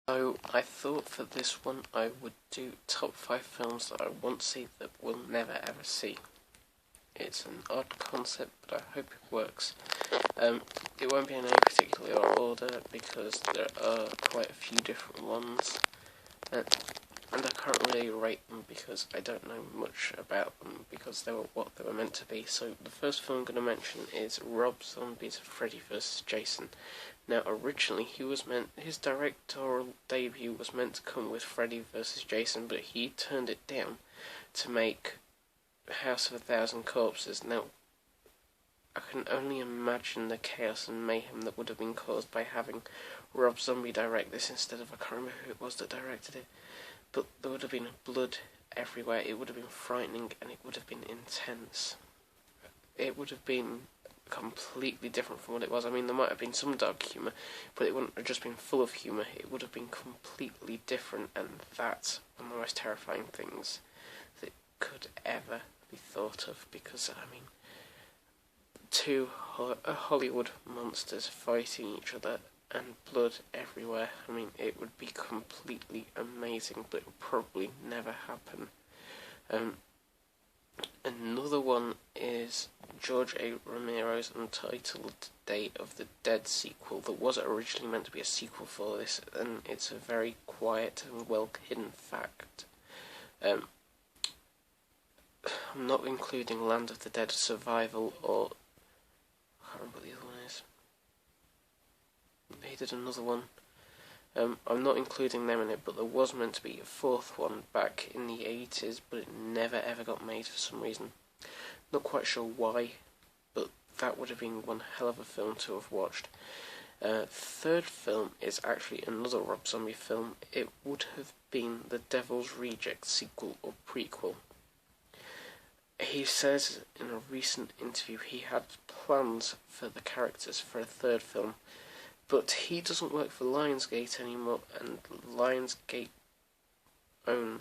So I thought for this one I would do top 5 films that I want to see that we'll never ever see. It's an odd concept, but I hope it works. It won't be in any particular order because there are quite a few different ones, and I can't really rate them because I don't know much about them because they were what they were meant to be. So the first film I'm going to mention is Rob Zombie's Freddy vs. Jason. Now, originally, his directorial debut was meant to come with Freddy vs. Jason, but he turned it down to make House of a Thousand Corpses. Now, I can only imagine the chaos and mayhem that would have been caused by having Rob Zombie direct this instead of, I can't remember who it was that directed it, but there would have been blood everywhere, it would have been frightening, and it would have been intense. It would have been completely different from what it was. I mean, there might have been some dark humour, but it wouldn't have just been full of humour. It would have been completely different, and that's one of the most terrifying things that could ever be thought of, because, I mean, two Hollywood monsters fighting each other and blood everywhere. I mean, it would be completely amazing, but it would probably never happen. Another one is George A. Romero's Untitled Day of the Dead sequel that was originally meant to be a sequel for this, and it's a very quiet and well-hidden fact. I'm not including Land of the Dead Survival or... I can't remember what the other one is. He did another one. I'm not including them in it, but there was meant to be a fourth one back in the 80s, but it never ever got made for some reason. Not quite sure why, but that would have been one hell of a film to have watched. Third film is actually another Rob Zombie film. It would have been The Devil's Reject sequel or prequel. He says in a recent interview he had plans for the characters for a third film, but he doesn't work for Lionsgate anymore, and Lionsgate own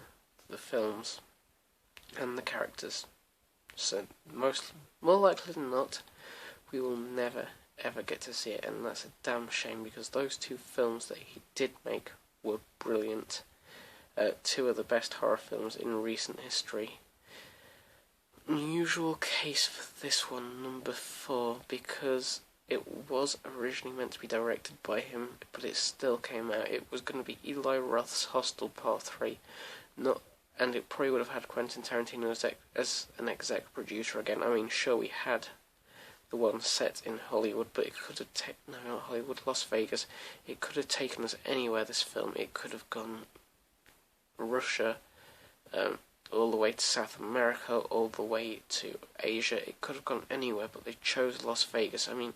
the films and the characters. So more likely than not, we will never ever get to see it, and that's a damn shame because those two films that he did make were brilliant. Two of the best horror films in recent history. Unusual case for this one, number 4, because it was originally meant to be directed by him, but it still came out. It was going to be Eli Roth's Hostel Part 3, and it probably would have had Quentin Tarantino as an exec producer again. I mean, sure, we had the one set in Hollywood, but it could have no, not Hollywood, Las Vegas. It could have taken us anywhere, this film. It could have gone Russia, all the way to South America, all the way to Asia. It could have gone anywhere, but they chose Las Vegas. I mean,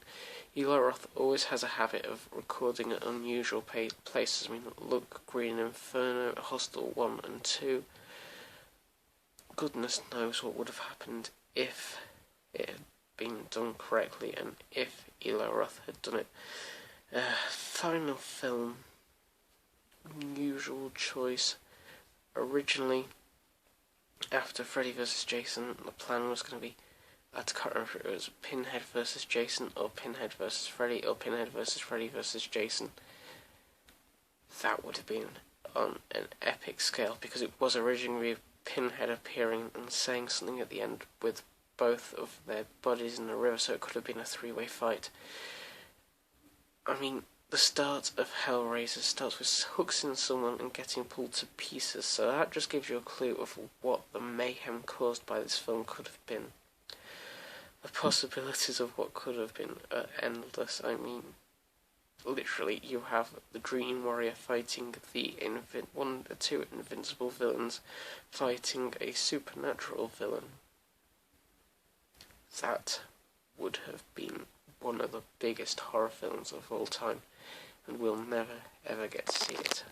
Eli Roth always has a habit of recording at unusual places. I mean, look, Green Inferno, Hostel 1 and 2. Goodness knows what would have happened if it had been done correctly, and if Eli Roth had done it. Final film. Unusual choice. Originally, after Freddy vs. Jason, the plan was going to be, I can't remember if it was Pinhead vs. Jason, or Pinhead vs. Freddy, or Pinhead vs. Freddy vs. Jason. That would have been on an epic scale, because it was originally Pinhead appearing and saying something at the end with both of their bodies in the river, so it could have been a 3-way fight. I mean, the start of Hellraiser starts with hooks in someone and getting pulled to pieces, so that just gives you a clue of what the mayhem caused by this film could have been. The possibilities of what could have been are endless. I mean, literally, you have the Dream Warrior fighting the two invincible villains, fighting a supernatural villain. That would have been one of the biggest horror films of all time, and we'll never ever get to see it.